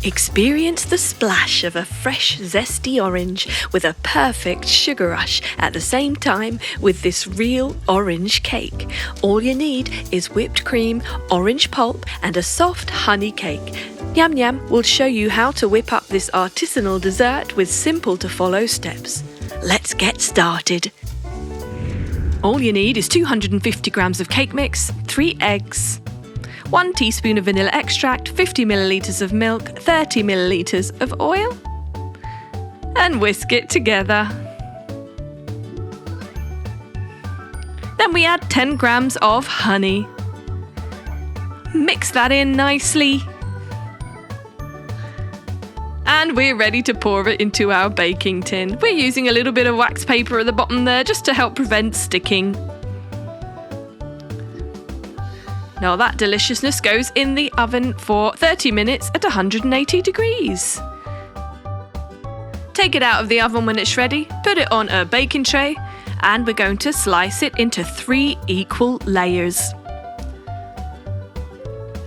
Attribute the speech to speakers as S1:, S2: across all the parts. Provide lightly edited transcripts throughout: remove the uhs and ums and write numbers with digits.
S1: Experience the splash of a fresh, zesty orange with a perfect sugar rush at the same time with this real orange cake. All you need is whipped cream, orange pulp, and a soft honey cake. Nyam Nyam will show you how to whip up this artisanal dessert with simple to follow steps. Let's get started. All you need is 250 grams of cake mix, 3 eggs, 1 teaspoon of vanilla extract, 50 millilitres of milk, 30 millilitres of oil, and whisk it together. Then we add 10 grams of honey. Mix that in nicely. And we're ready to pour it into our baking tin. We're using a little bit of wax paper at the bottom there just to help prevent sticking. Now that deliciousness goes in the oven for 30 minutes at 180 degrees. Take it out of the oven when it's ready, put it on a baking tray, and we're going to slice it into 3 equal layers.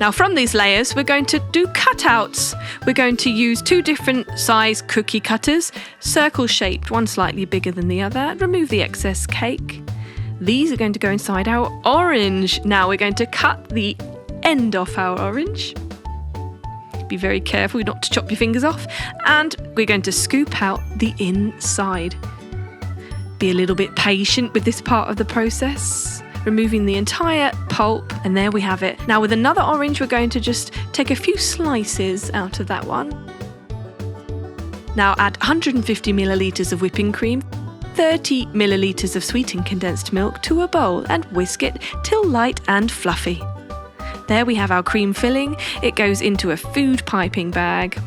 S1: Now from these layers, we're going to do cutouts. We're going to use 2 different size cookie cutters, circle shaped, one slightly bigger than the other. Remove the excess cake. These are going to go inside our orange. Now we're going to cut the end off our orange. Be very careful not to chop your fingers off. And we're going to scoop out the inside. Be a little bit patient with this part of the process. Removing the entire pulp, and there we have it. Now with another orange, we're going to just take a few slices out of that one. Now add 150 millilitres of whipping cream, 30 millilitres of sweetened condensed milk to a bowl and whisk it till light and fluffy. There we have our cream filling. It goes into a food piping bag,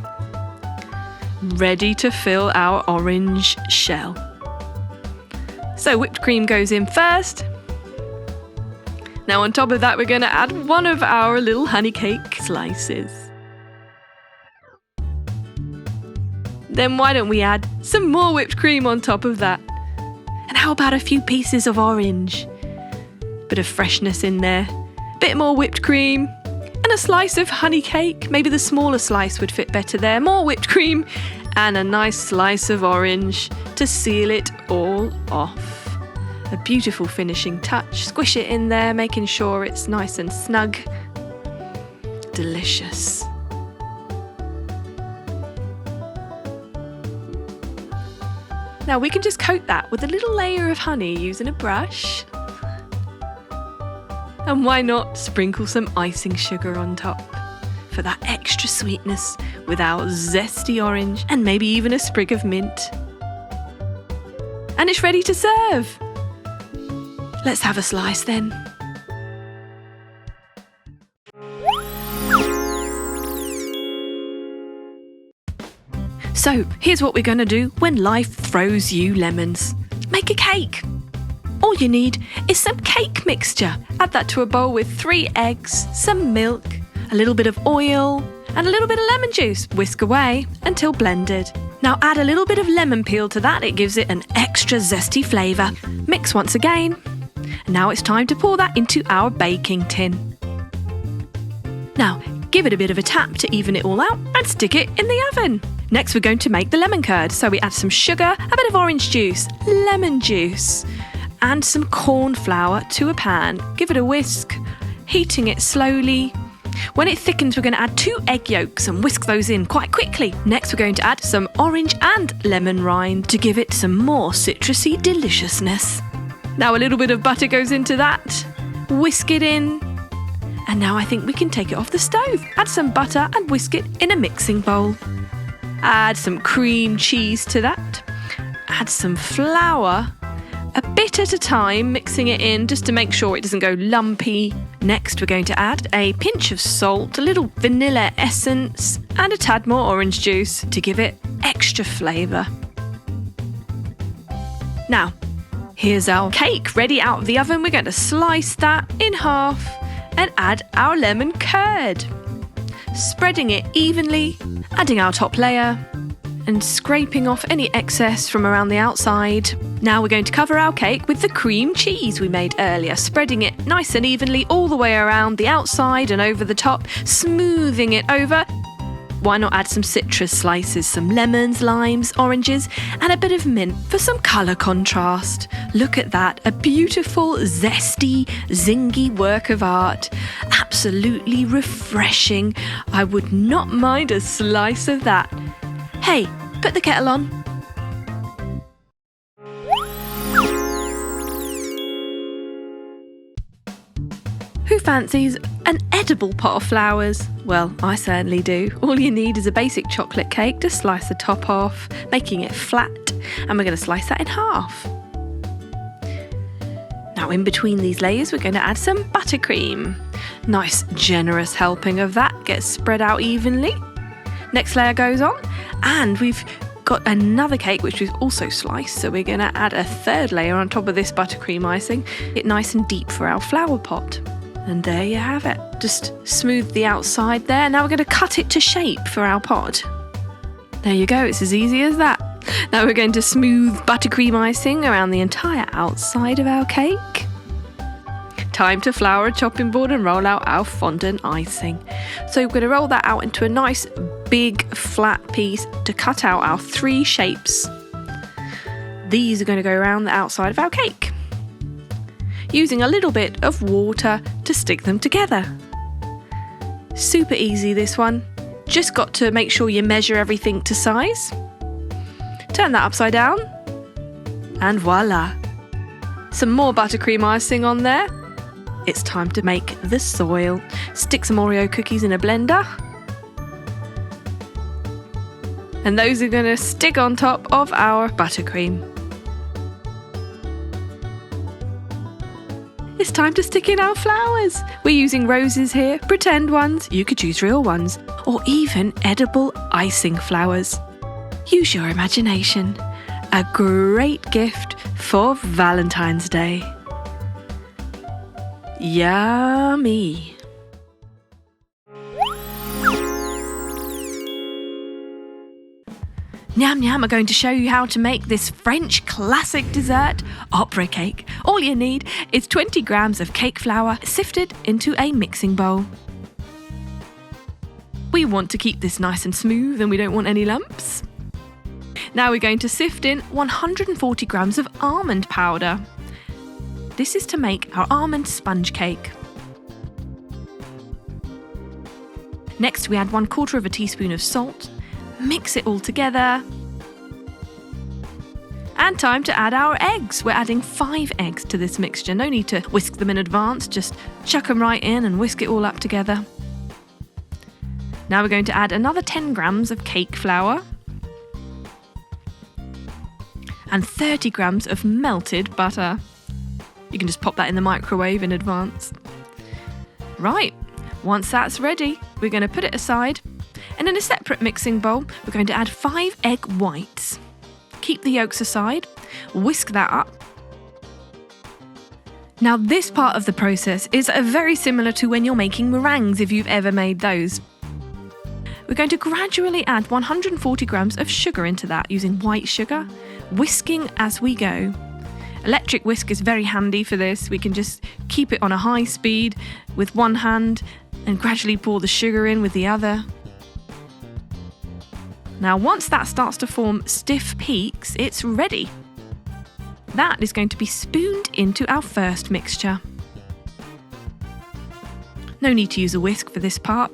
S1: ready to fill our orange shell. So whipped cream goes in first. Now on top of that, we're going to add one of our little honey cake slices. Then why don't we add some more whipped cream on top of that? And how about a few pieces of orange? Bit of freshness in there. Bit more whipped cream. And a slice of honey cake. Maybe the smaller slice would fit better there. More whipped cream. And a nice slice of orange to seal it all off. A beautiful finishing touch. Squish it in there, making sure it's nice and snug. Delicious. Now we can just coat that with a little layer of honey using a brush. And why not sprinkle some icing sugar on top for that extra sweetness with our zesty orange and maybe even a sprig of mint. And it's ready to serve. Let's have a slice then. So, here's what we're going to do when life throws you lemons. Make a cake. All you need is some cake mixture. Add that to a bowl with 3 eggs, some milk, a little bit of oil, and a little bit of lemon juice. Whisk away until blended. Now add a little bit of lemon peel to that. It gives it an extra zesty flavour. Mix once again. Now it's time to pour that into our baking tin. Now, give it a bit of a tap to even it all out and stick it in the oven. Next, we're going to make the lemon curd. So we add some sugar, a bit of orange juice, lemon juice, and some corn flour to a pan. Give it a whisk, heating it slowly. When it thickens, we're going to add 2 egg yolks and whisk those in quite quickly. Next, we're going to add some orange and lemon rind to give it some more citrusy deliciousness. Now a little bit of butter goes into that. Whisk it in. And now I think we can take it off the stove. Add some butter and whisk it in a mixing bowl. Add some cream cheese to that. Add some flour, a bit at a time, mixing it in just to make sure it doesn't go lumpy. Next, we're going to add a pinch of salt, a little vanilla essence, and a tad more orange juice to give it extra flavour. Now, here's our cake ready out of the oven. We're going to slice that in half and add our lemon curd. Spreading it evenly, adding our top layer and scraping off any excess from around the outside. Now we're going to cover our cake with the cream cheese we made earlier, spreading it nice and evenly all the way around the outside and over the top, smoothing it over. Why not add some citrus slices, some lemons, limes, oranges, and a bit of mint for some colour contrast? Look at that, a beautiful, zesty, zingy work of art. Absolutely refreshing. I would not mind a slice of that. Hey, put the kettle on. Who fancies an edible pot of flowers? Well, I certainly do. All you need is a basic chocolate cake to slice the top off, making it flat, and we're going to slice that in half. Now in between these layers we're going to add some buttercream. Nice generous helping of that gets spread out evenly. Next layer goes on, and we've got another cake which we've also sliced, so we're going to add a third layer on top of this buttercream icing, it nice and deep for our flower pot. And there you have it. Just smooth the outside there. Now we're going to cut it to shape for our pot. There you go, it's as easy as that. Now we're going to smooth buttercream icing around the entire outside of our cake. Time to flour a chopping board and roll out our fondant icing. So we're going to roll that out into a nice big flat piece to cut out our 3 shapes. These are going to go around the outside of our cake, using a little bit of water to stick them together. Super easy this one. Just got to make sure you measure everything to size. Turn that upside down, and voila. Some more buttercream icing on there. It's time to make the soil. Stick some Oreo cookies in a blender, and those are going to stick on top of our buttercream. It's time to stick in our flowers. We're using roses here, pretend ones, you could choose real ones, or even edible icing flowers. Use your imagination. A great gift for Valentine's Day. Yummy. Nyam Nyam are going to show you how to make this French classic dessert, opera cake. All you need is 20 grams of cake flour sifted into a mixing bowl. We want to keep this nice and smooth and we don't want any lumps. Now we're going to sift in 140 grams of almond powder. This is to make our almond sponge cake. Next we add 1/4 teaspoon of salt. Mix it all together. And time to add our eggs. We're adding 5 eggs to this mixture. No need to whisk them in advance, just chuck them right in and whisk it all up together. Now we're going to add another 10 grams of cake flour and 30 grams of melted butter. You can just pop that in the microwave in advance. Right, once that's ready, we're going to put it aside. And in a separate mixing bowl, we're going to add 5 egg whites. Keep the yolks aside, whisk that up. Now this part of the process is very similar to when you're making meringues, if you've ever made those. We're going to gradually add 140 grams of sugar into that using white sugar, whisking as we go. Electric whisk is very handy for this. We can just keep it on a high speed with one hand and gradually pour the sugar in with the other. Now once that starts to form stiff peaks, it's ready. That is going to be spooned into our first mixture. No need to use a whisk for this part.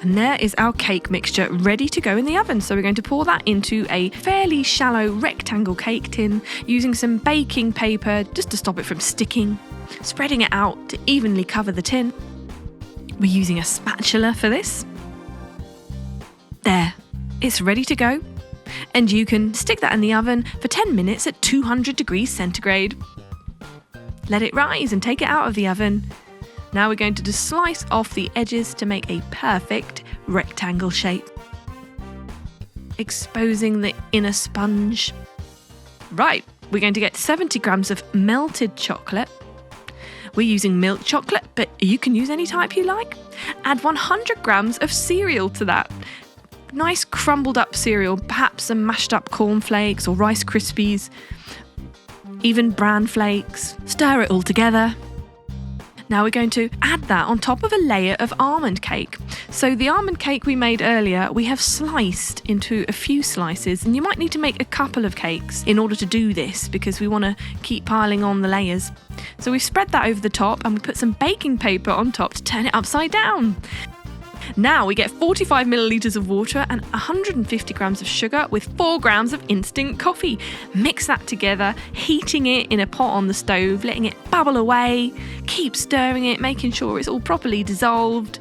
S1: And there is our cake mixture ready to go in the oven. So we're going to pour that into a fairly shallow rectangle cake tin using some baking paper just to stop it from sticking, spreading it out to evenly cover the tin. We're using a spatula for this. There, it's ready to go, and you can stick that in the oven for 10 minutes at 200 degrees centigrade. Let it rise and take it out of the oven. Now we're going to just slice off the edges to make a perfect rectangle shape, exposing the inner sponge. Right, we're going to get 70 grams of melted chocolate. We're using milk chocolate, but you can use any type you like. Add 100 grams of cereal to that. Nice crumbled up cereal, perhaps some mashed up cornflakes or Rice Krispies, even bran flakes. Stir it all together. Now we're going to add that on top of a layer of almond cake. So the almond cake we made earlier, we have sliced into a few slices, and you might need to make a couple of cakes in order to do this because we want to keep piling on the layers. So we've spread that over the top and we put some baking paper on top to turn it upside down. Now we get 45 millilitres of water and 150 grams of sugar with 4 grams of instant coffee. Mix that together, heating it in a pot on the stove, letting it bubble away. Keep stirring it, making sure it's all properly dissolved.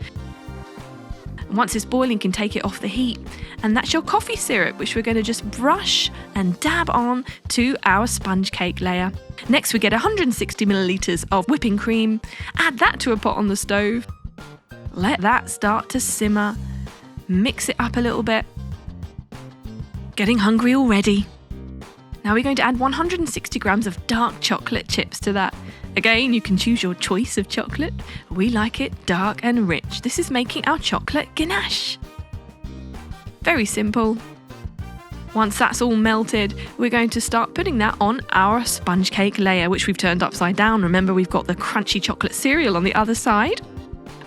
S1: And once it's boiling, you can take it off the heat. And that's your coffee syrup, which we're going to just brush and dab on to our sponge cake layer. Next, we get 160 millilitres of whipping cream. Add that to a pot on the stove. Let that start to simmer. Mix it up a little bit. Getting hungry already. Now we're going to add 160 grams of dark chocolate chips to that. Again, you can choose your choice of chocolate. We like it dark and rich. This is making our chocolate ganache. Very simple. Once that's all melted, we're going to start putting that on our sponge cake layer, which we've turned upside down. Remember, we've got the crunchy chocolate cereal on the other side.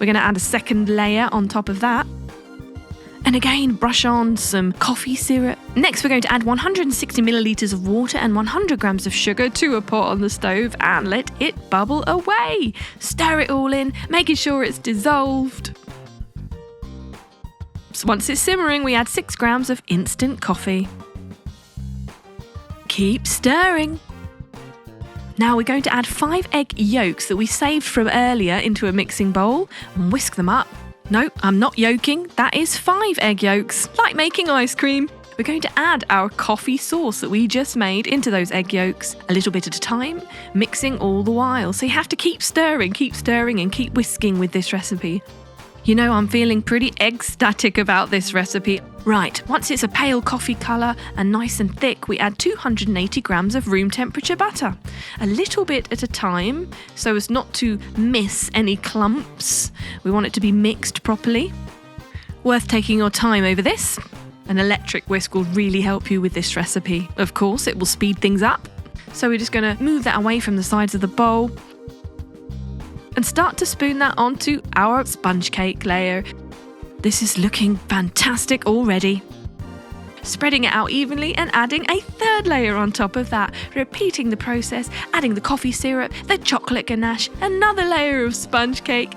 S1: We're going to add a second layer on top of that. And again, brush on some coffee syrup. Next, we're going to add 160 millilitres of water and 100 grams of sugar to a pot on the stove and let it bubble away. Stir it all in, making sure it's dissolved. So once it's simmering, we add 6 grams of instant coffee. Keep stirring. Now we're going to add 5 egg yolks that we saved from earlier into a mixing bowl and whisk them up. No, I'm not yolking, that is 5 egg yolks, like making ice cream. We're going to add our coffee sauce that we just made into those egg yolks, a little bit at a time, mixing all the while. So you have to keep stirring and keep whisking with this recipe. You know, I'm feeling pretty ecstatic about this recipe. Right, once it's a pale coffee colour and nice and thick, we add 280 grams of room temperature butter. A little bit at a time, so as not to miss any clumps. We want it to be mixed properly. Worth taking your time over this. An electric whisk will really help you with this recipe. Of course, it will speed things up. So we're just going to move that away from the sides of the bowl and start to spoon that onto our sponge cake layer. This is looking fantastic already. Spreading it out evenly and adding a third layer on top of that, repeating the process, adding the coffee syrup, the chocolate ganache, another layer of sponge cake,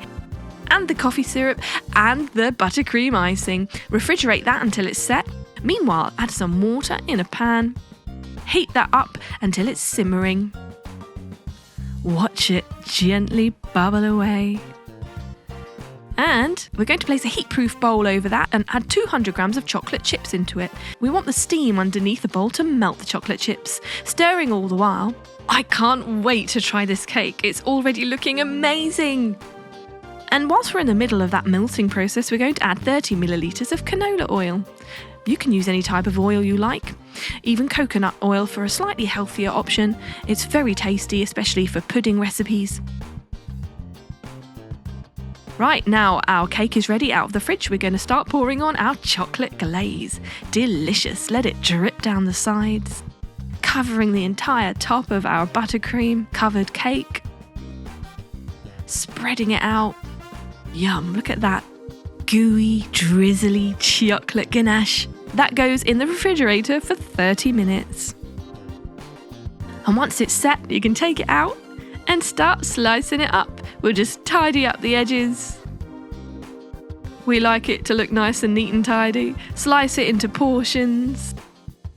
S1: and the coffee syrup and the buttercream icing. Refrigerate that until it's set. Meanwhile, add some water in a pan. Heat that up until it's simmering. Watch it gently bubble away. And we're going to place a heat-proof bowl over that and add 200 grams of chocolate chips into it. We want the steam underneath the bowl to melt the chocolate chips, stirring all the while. I can't wait to try this cake. It's already looking amazing. And whilst we're in the middle of that melting process, we're going to add 30 millilitres of canola oil. You can use any type of oil you like, even coconut oil for a slightly healthier option. It's very tasty, especially for pudding recipes. Right, now our cake is ready out of the fridge. We're going to start pouring on our chocolate glaze. Delicious. Let it drip down the sides, covering the entire top of our buttercream covered cake. Spreading it out. Yum, look at that. Gooey, drizzly chocolate ganache. That goes in the refrigerator for 30 minutes. And once it's set, you can take it out and start slicing it up. We'll just tidy up the edges. We like it to look nice and neat and tidy. Slice it into portions.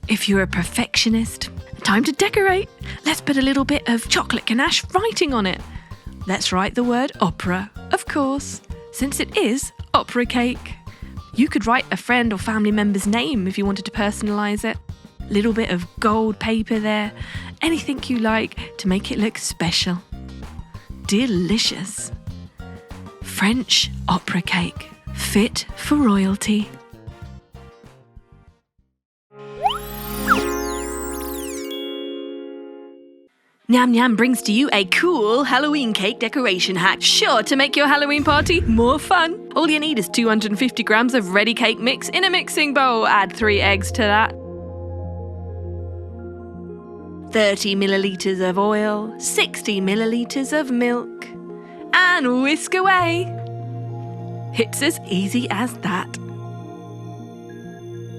S1: If you're a perfectionist, time to decorate. Let's put a little bit of chocolate ganache writing on it. Let's write the word opera, of course, since it is opera cake. You could write a friend or family member's name if you wanted to personalise it. Little bit of gold paper there. Anything you like to make it look special. Delicious. French opera cake, fit for royalty. Nyam Nyam brings to you a cool Halloween cake decoration hack, sure to make your Halloween party more fun. All you need is 250 grams of ready cake mix in a mixing bowl. Add 3 eggs to that. 30 millilitres of oil, 60 millilitres of milk, and and whisk away. It's as easy as that.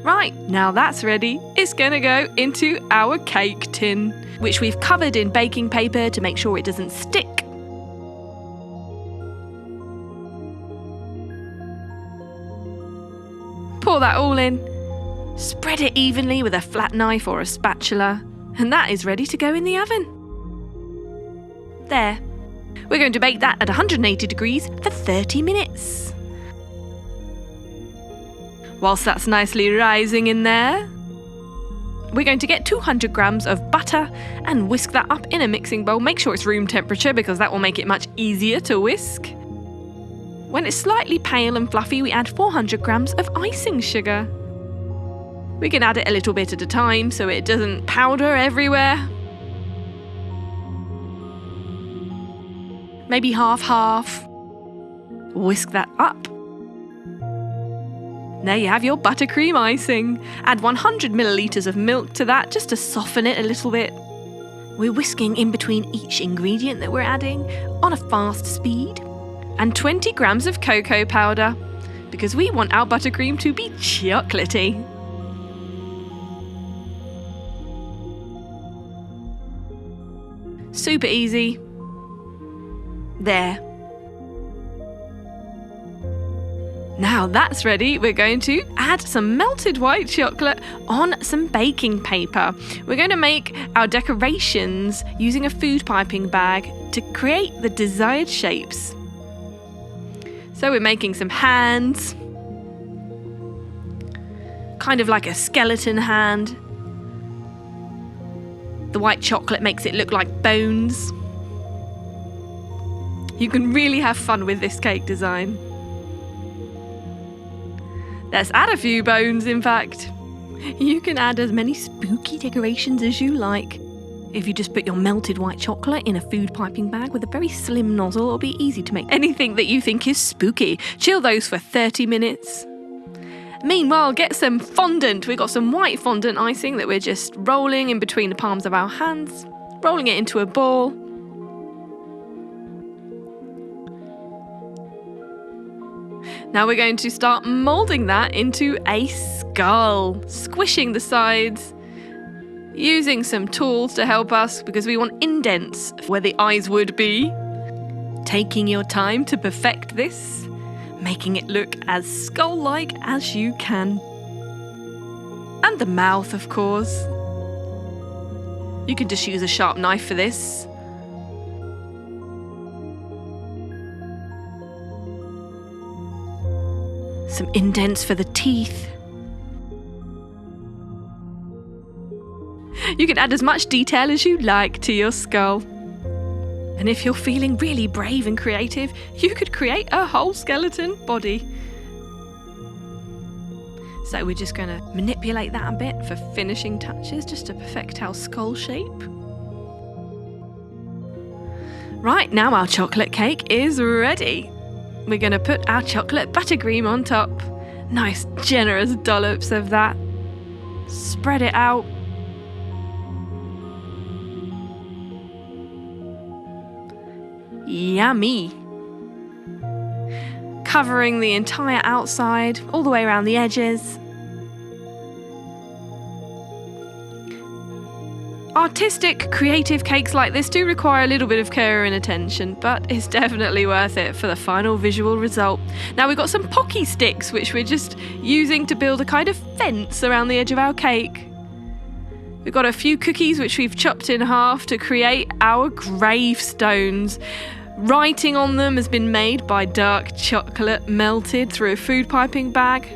S1: Right, now that's ready, it's going to go into our cake tin, which we've covered in baking paper to make sure it doesn't stick. Pour that all in, spread it evenly with a flat knife or a spatula, and that is ready to go in the oven. There. We're going to bake that at 180 degrees for 30 minutes. Whilst that's nicely rising in there, we're going to get 200 grams of butter and whisk that up in a mixing bowl. Make sure it's room temperature because that will make it much easier to whisk. When it's slightly pale and fluffy, we add 400 grams of icing sugar. We can add it a little bit at a time so it doesn't powder everywhere. Maybe half-half. Whisk that up. There you have your buttercream icing. Add 100 millilitres of milk to that just to soften it a little bit. We're whisking in between each ingredient that we're adding on a fast speed. And 20 grams of cocoa powder because we want our buttercream to be chocolatey. Super easy. There. Now that's ready, we're going to add some melted white chocolate on some baking paper. We're going to make our decorations using a food piping bag to create the desired shapes. So we're making some hands, kind of like a skeleton hand. The white chocolate makes it look like bones. You can really have fun with this cake design. Let's add a few bones, in fact. You can add as many spooky decorations as you like. If you just put your melted white chocolate in a food piping bag with a very slim nozzle, it'll be easy to make anything that you think is spooky. Chill those for 30 minutes. Meanwhile, get some fondant. We've got some white fondant icing that we're just rolling in between the palms of our hands, rolling it into a ball. Now we're going to start moulding that into a skull, squishing the sides, using some tools to help us because we want indents where the eyes would be. Taking your time to perfect this, making it look as skull-like as you can. And the mouth, of course. You can just use a sharp knife for this. Some indents for the teeth. You can add as much detail as you like to your skull. And if you're feeling really brave and creative, you could create a whole skeleton body. So we're just going to manipulate that a bit for finishing touches, just to perfect our skull shape. Right, now our chocolate cake is ready. We're going to put our chocolate buttercream on top. Nice generous dollops of that. Spread it out. Yummy. Covering the entire outside, all the way around the edges. Artistic, creative cakes like this do require a little bit of care and attention, but it's definitely worth it for the final visual result. Now we've got some pocky sticks, which we're just using to build a kind of fence around the edge of our cake. We've got a few cookies which we've chopped in half to create our gravestones. Writing on them has been made by dark chocolate melted through a food piping bag.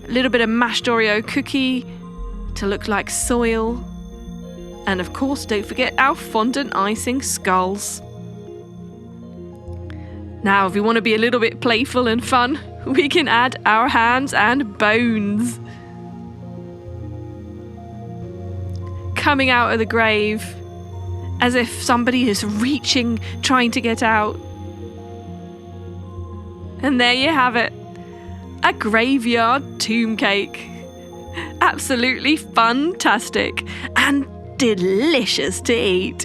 S1: A little bit of mashed Oreo cookie to look like soil. And of course, don't forget our fondant icing skulls. Now, if we want to be a little bit playful and fun, we can add our hands and bones. Coming out of the grave, as if somebody is reaching, trying to get out. And there you have it, a graveyard tomb cake. Absolutely fantastic and delicious to eat.